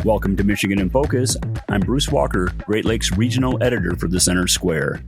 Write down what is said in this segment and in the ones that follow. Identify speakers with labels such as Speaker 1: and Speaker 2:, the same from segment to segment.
Speaker 1: Welcome to Michigan in Focus. I'm Bruce Walker, Great Lakes Regional Editor for the Center Square.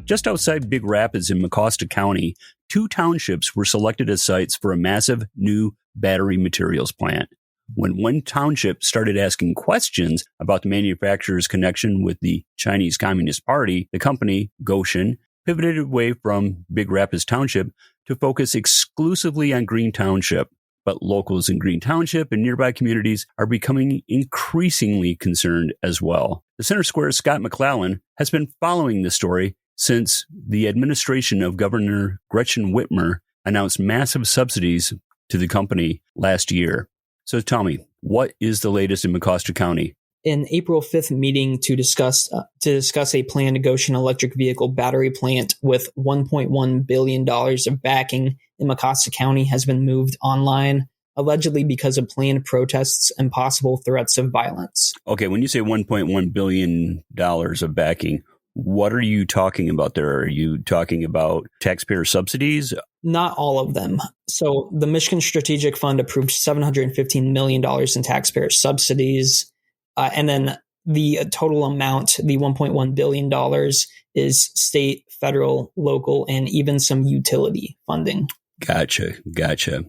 Speaker 1: Just outside Big Rapids in Mecosta County, 2 townships were selected as sites for a massive new battery materials plant. When one township started asking questions about the manufacturer's connection with the Chinese Communist Party, the company, Gotion, pivoted away from Big Rapids Township to focus exclusively on Green Township. But locals in Green Township and nearby communities are becoming increasingly concerned as well. The Center Square's Scott McClellan has been following this story since the administration of Governor Gretchen Whitmer announced massive subsidies to the company last year. So tell me, what is the latest in Mecosta County?
Speaker 2: An April 5th meeting to discuss a planned Gotion electric vehicle battery plant with $1.1 billion of backing in Mecosta County has been moved online, allegedly because of planned protests and possible threats of violence.
Speaker 1: Okay, when you say $1.1 billion of backing, what are you talking about there? Are you talking about taxpayer subsidies?
Speaker 2: Not all of them. So the Michigan Strategic Fund approved $715 million in taxpayer subsidies. And then the total amount, the $1.1 billion, is state, federal, local, and even some utility funding.
Speaker 1: Gotcha.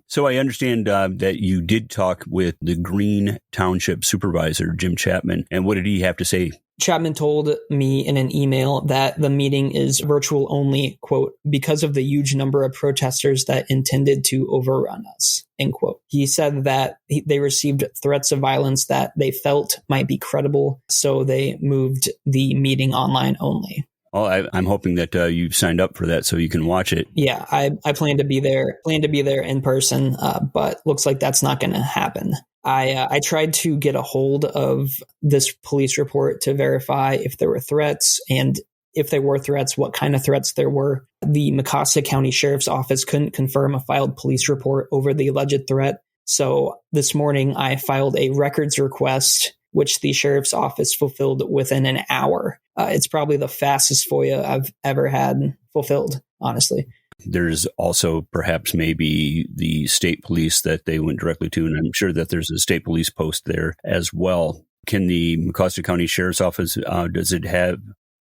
Speaker 1: So I understand that you did talk with the Green Township supervisor, Jim Chapman. And what did he have to say?
Speaker 2: Chapman told me in an email that the meeting is virtual only, quote, because of the huge number of protesters that intended to overrun us, end quote. He said that they received threats of violence that they felt might be credible, so they moved the meeting online only.
Speaker 1: Well, I'm hoping that you've signed up for that so you can watch it.
Speaker 2: Yeah, I plan to be there in person, but looks like that's not going to happen. I tried to get a hold of this police report to verify if there were threats, and if there were threats, what kind of threats there were. The Mecosta County Sheriff's Office couldn't confirm a filed police report over the alleged threat. So this morning I filed a records request, which the Sheriff's Office fulfilled within an hour. It's probably the fastest FOIA I've ever had fulfilled, honestly.
Speaker 1: There's also perhaps maybe the state police that they went directly to, and I'm sure that there's a state police post there as well. Can the Mecosta County Sheriff's Office, does it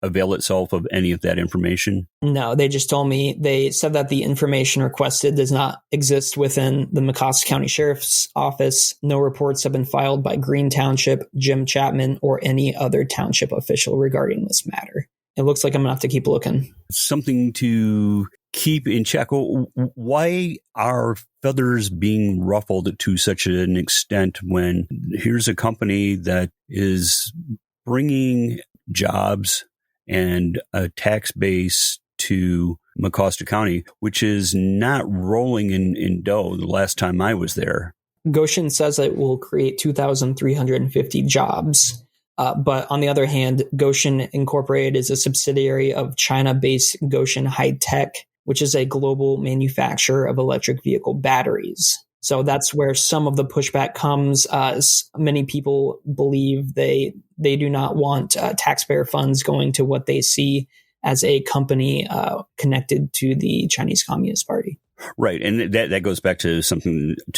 Speaker 1: avail itself of any of that information?
Speaker 2: No, they just told me, they said that the information requested does not exist within the Mecosta County Sheriff's Office. No reports have been filed by Green Township, Jim Chapman, or any other township official regarding this matter. It looks like I'm going to have to keep looking.
Speaker 1: Something to keep in check. Why are feathers being ruffled to such an extent when here's a company that is bringing jobs and a tax base to Mecosta County, which is not rolling in dough the last time I was there?
Speaker 2: Gotion says it will create 2,350 jobs. But on the other hand, Gotion Incorporated is a subsidiary of China-based Gotion High Tech, which is a global manufacturer of electric vehicle batteries. So that's where some of the pushback comes. Many people believe they do not want taxpayer funds going to what they see as a company connected to the Chinese Communist Party.
Speaker 1: Right. And that goes back to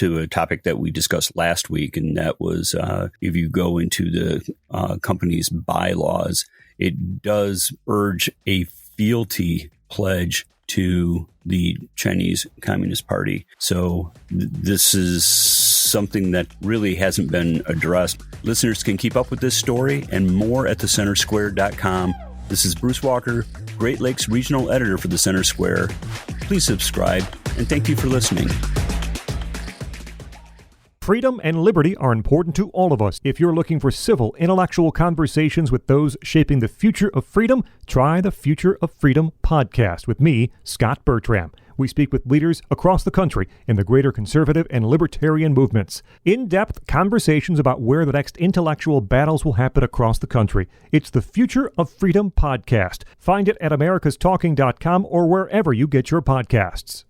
Speaker 1: a topic that we discussed last week. And that was if you go into the company's bylaws, it does urge a fealty pledge to the Chinese Communist Party. So this is something that really hasn't been addressed. Listeners can keep up with this story and more at thecentersquare.com. This is Bruce Walker, Great Lakes Regional Editor for the Center Square. Please subscribe, and thank you for listening.
Speaker 3: Freedom and liberty are important to all of us. If you're looking for civil, intellectual conversations with those shaping the future of freedom, try the Future of Freedom podcast with me, Scott Bertram. We speak with leaders across the country in the greater conservative and libertarian movements. In-depth conversations about where the next intellectual battles will happen across the country. It's the Future of Freedom podcast. Find it at americastalking.com or wherever you get your podcasts.